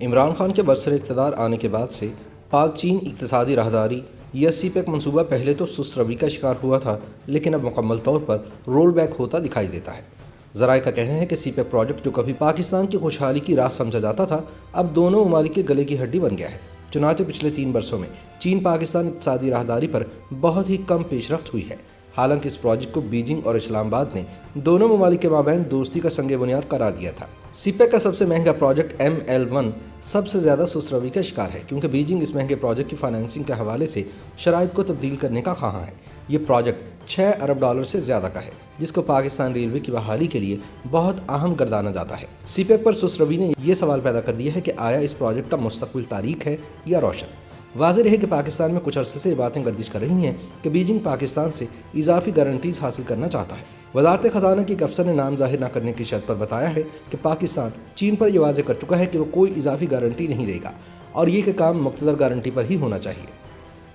عمران خان کے برسر اقتدار آنے کے بعد سے پاک چین اقتصادی راہداری یا سی پیک منصوبہ پہلے تو سست روی کا شکار ہوا تھا، لیکن اب مکمل طور پر رول بیک ہوتا دکھائی دیتا ہے۔ ذرائع کا کہنا ہے کہ سی پیک پروجیکٹ جو کبھی پاکستان کی خوشحالی کی راہ سمجھا جاتا تھا، اب دونوں ممالک کے گلے کی ہڈی بن گیا ہے۔ چنانچہ پچھلے 3 برسوں میں چین پاکستان اقتصادی راہداری پر بہت ہی کم پیش رفت ہوئی ہے۔ حالانکہ اس پروجیکٹ کو بیجنگ اور اسلام آباد نے دونوں ممالک کے مابین دوستی کا سنگ بنیاد قرار دیا تھا۔ سی پیک کا سب سے مہنگا پروجیکٹ ML1 سب سے زیادہ سست روی کا شکار ہے، کیونکہ بیجنگ اس مہنگے پروجیکٹ کی فائنینسنگ کے حوالے سے شرائط کو تبدیل کرنے کا خواہاں ہے۔ یہ پروجیکٹ $6 ارب سے زیادہ کا ہے، جس کو پاکستان ریلوے کی بحالی کے لیے بہت اہم گردانا جاتا ہے۔ سی پیک پر سست روی نے یہ سوال پیدا کر دیا ہے کہ آیا اس پروجیکٹ کا مستقبل تاریک ہے یا روشن؟ واضح رہے کہ پاکستان میں کچھ عرصے سے یہ باتیں گردش کر رہی ہیں کہ بیجنگ پاکستان سے اضافی گارنٹیز حاصل کرنا چاہتا ہے۔ وزارت خزانہ کی ایک افسر نے نام ظاہر نہ کرنے کی شرط پر بتایا ہے کہ پاکستان چین پر یہ واضح کر چکا ہے کہ وہ کوئی اضافی گارنٹی نہیں دے گا، اور یہ کہ کام مقتدر گارنٹی پر ہی ہونا چاہیے،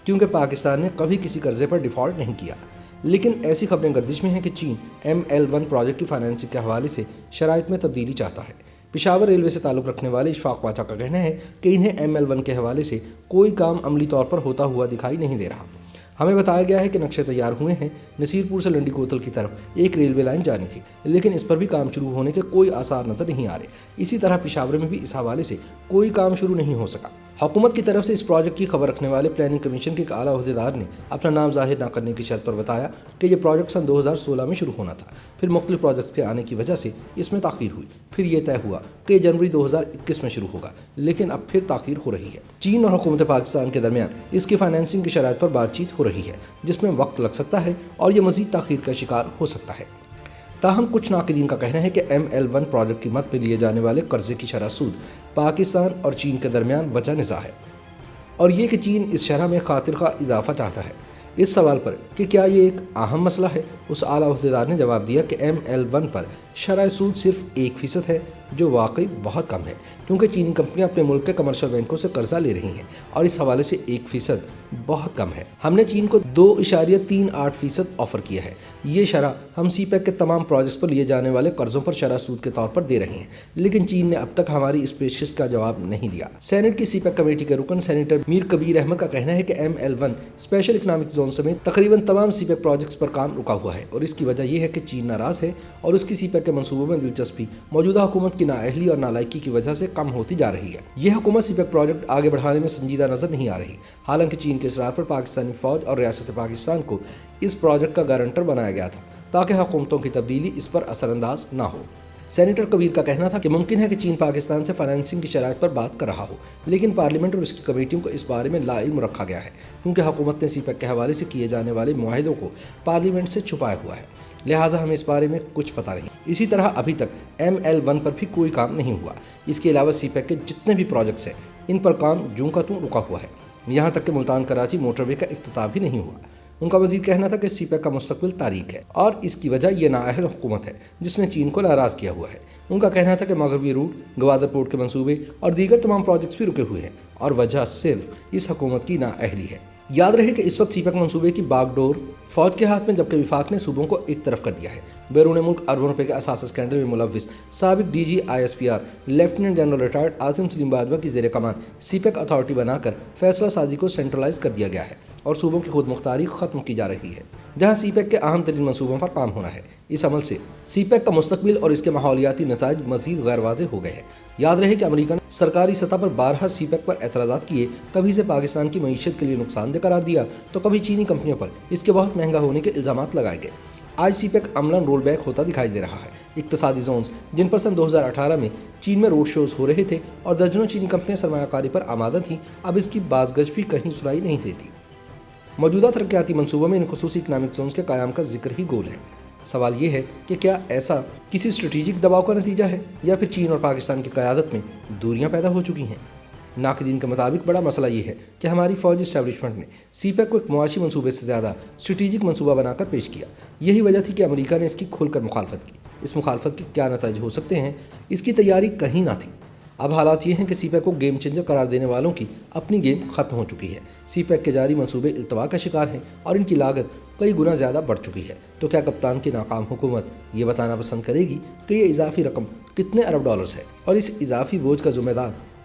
کیونکہ پاکستان نے کبھی کسی قرضے پر ڈیفالٹ نہیں کیا۔ لیکن ایسی خبریں گردش میں ہیں کہ چین ML1 پروجیکٹ کی فائنینسنگ کے حوالے سے شرائط میں تبدیلی چاہتا ہے۔ پشاور ریلوے سے تعلق رکھنے والے اشفاق پاچا کا کہنا ہے کہ انہیں ML1 کے حوالے سے کوئی کام عملی طور پر ہوتا ہوا دکھائی نہیں دے رہا۔ ہمیں بتایا گیا ہے کہ نقشے تیار ہوئے ہیں، نصیر پور سے لنڈی کوتل کی طرف ایک ریلوے لائن جانی تھی، لیکن اس پر بھی کام شروع ہونے کے کوئی آثار نظر نہیں آ رہے۔ اسی طرح پشاور میں بھی اس حوالے سے کوئی کام شروع نہیں ہو سکا۔ حکومت کی طرف سے اس پروجیکٹ کی خبر رکھنے والے پلاننگ کمیشن کے ایک اعلیٰ عہدیدار نے اپنا نام ظاہر نہ کرنے کی شرط پر بتایا کہ یہ پروجیکٹ سن 2016 میں شروع ہونا تھا، پھر مختلف پروجیکٹس کے آنے کی وجہ سے اس میں تاخیر ہوئی، پھر یہ طے ہوا کہ یہ جنوری 2021 میں شروع ہوگا، لیکن اب پھر تاخیر ہو رہی ہے۔ چین اور حکومت پاکستان کے درمیان اس کی فائنینسنگ کی شرائط پر بات چیت ہو رہی ہے، جس میں وقت لگ سکتا ہے اور یہ مزید تاخیر کا شکار ہو سکتا ہے۔ تاہم کچھ ناقدین کا کہنا ہے کہ ML1 پروجیکٹ کی مد پہ لیے جانے والے قرضے کی شرح سود پاکستان اور چین کے درمیان وجہ نزاع ہے، اور یہ کہ چین اس شرح میں خاطر خواہ اضافہ چاہتا ہے۔ اس سوال پر کہ کیا یہ ایک اہم مسئلہ ہے، اس اعلیٰ عہدیدار نے جواب دیا کہ ML1 پر شرح سود صرف 1% ہے، جو واقعی بہت کم ہے، کیونکہ چینی کمپنیاں اپنے ملک کے کمرشل بینکوں سے قرضہ لے رہی ہیں، اور اس حوالے سے 1% بہت کم ہے۔ ہم نے چین کو 2.38% آفر کیا ہے۔ یہ شرح ہم سی پیک کے تمام پروجیکٹس پر لیے جانے والے قرضوں پر شرح سود کے طور پر دے رہے ہیں، لیکن چین نے اب تک ہماری اس پیشکش کا جواب نہیں دیا۔ سینٹ کی سی پیک کمیٹی کے رکن سینیٹر میر کبیر احمد کا کہنا ہے کہ ML1 اسپیشل اکنامک زون سمیت تقریباً تمام سی پیک پروجیکٹس پر کام رکا ہوا ہے، اور اس کی وجہ یہ ہے کہ چین ناراض ہے اور اس کی سی پیک کے منصوبوں میں دلچسپی موجودہ حکومت کی نااہلی اور نالائکی کی وجہ سے کم ہوتی جا رہی ہے۔ یہ حکومت سی پیک پروجیکٹ آگے بڑھانے میں سنجیدہ نظر نہیں آ رہی، حالانکہ چین کے اصرار پر پاکستانی فوج اور ریاست پاکستان کو اس پروجیکٹ کا گارنٹر بنایا گیا تھا تاکہ حکومتوں کی تبدیلی اس پر اثر انداز نہ ہو۔ سینیٹر کبیر کا کہنا تھا کہ ممکن ہے کہ چین پاکستان سے فائنینسنگ کی شرائط پر بات کر رہا ہو، لیکن پارلیمنٹ اور اس کی کمیٹیوں کو اس بارے میں لا علم رکھا گیا ہے، کیونکہ حکومت نے سی پیک کے حوالے سے کیے جانے والے معاہدوں کو پارلیمنٹ سے چھپایا ہوا ہے، لہٰذا ہمیں اس بارے میں کچھ پتہ نہیں۔ اسی طرح ابھی تک ML1 پر بھی کوئی کام نہیں ہوا۔ اس کے علاوہ سی پیک کے جتنے بھی پروجیکٹس ہیں، ان پر کام جوں کا توں رکا ہوا ہے، یہاں تک کہ ملتان کراچی موٹر وے کا افتتاح بھی نہیں ہوا۔ ان کا مزید کہنا تھا کہ سی پیک کا مستقبل تاریک ہے، اور اس کی وجہ یہ نااہل حکومت ہے جس نے چین کو ناراض کیا ہوا ہے۔ ان کا کہنا تھا کہ مغربی روٹ، گوادر پورٹ کے منصوبے اور دیگر تمام پروجیکٹس بھی رکے ہوئے ہیں، اور وجہ صرف اس حکومت کی نااہلی ہے۔ یاد رہے کہ اس وقت سی پیک منصوبے کی باغ ڈور فوج کے ہاتھ میں، جبکہ وفاق نے صوبوں کو ایک طرف کر دیا ہے۔ بیرون ملک اربوں روپے کے اثاثہ اسکینڈل میں ملوث سابق DG ISPR lieutenant general retired Asim Saleem Bajwa کی زیر کمان سی پیک اتھارٹی بنا کر فیصلہ سازی کو سینٹرلائز کر دیا گیا ہے، اور صوبوں کی خود مختاری ختم کی جا رہی ہے، جہاں سی پیک کے اہم ترین منصوبوں پر کام ہونا ہے۔ اس عمل سے سی پیک کا مستقبل اور اس کے ماحولیاتی نتائج مزید غیر واضح ہو گئے ہیں۔ یاد رہے کہ امریکہ نے سرکاری سطح پر بارہا سی پیک پر اعتراضات کیے، کبھی اسے پاکستان کی معیشت کے لیے نقصان دہ قرار دیا، تو کبھی چینی کمپنیوں پر اس کے بہت مہنگا ہونے کے الزامات لگائے گئے۔ آج سی پیک عملاً رول بیک ہوتا دکھائی دے رہا ہے۔ اقتصادی زونز جن پر سن 2018 میں چین میں روڈ شوز ہو رہے تھے اور درجنوں چینی کمپنیاں سرمایہ کاری پر آمادہ تھیں، اب اس کی بازگشت بھی کہیں سنائی نہیں دیتی۔ موجودہ ترقیاتی منصوبوں میں ان خصوصی اکنامک زونز کے قیام کا ذکر ہی گول ہے۔ سوال یہ ہے کہ کیا ایسا کسی اسٹریٹجک دباؤ کا نتیجہ ہے، یا پھر چین اور پاکستان کی قیادت میں دوریاں پیدا ہو چکی ہیں؟ ناقدین کے مطابق بڑا مسئلہ یہ ہے کہ ہماری فوجی اسٹیبلشمنٹ نے سی پیک کو ایک معاشی منصوبے سے زیادہ اسٹریٹجک منصوبہ بنا کر پیش کیا۔ یہی وجہ تھی کہ امریکہ نے اس کی کھل کر مخالفت کی۔ اس مخالفت کے کیا نتائج ہو سکتے ہیں، اس کی تیاری کہیں نہ تھی۔ اب حالات یہ ہیں کہ سی پیک کو گیم چینجر قرار دینے والوں کی اپنی گیم ختم ہو چکی ہے۔ سی پیک کے جاری منصوبے التوا کا شکار ہیں، اور ان کی لاگت کئی گنا زیادہ بڑھ چکی ہے۔ تو کیا کپتان کی ناکام حکومت یہ بتانا پسند کرے گی کہ یہ اضافی رقم کتنے ارب ڈالرز ہے، اور اس اضافی بوجھ کا ذمہ دار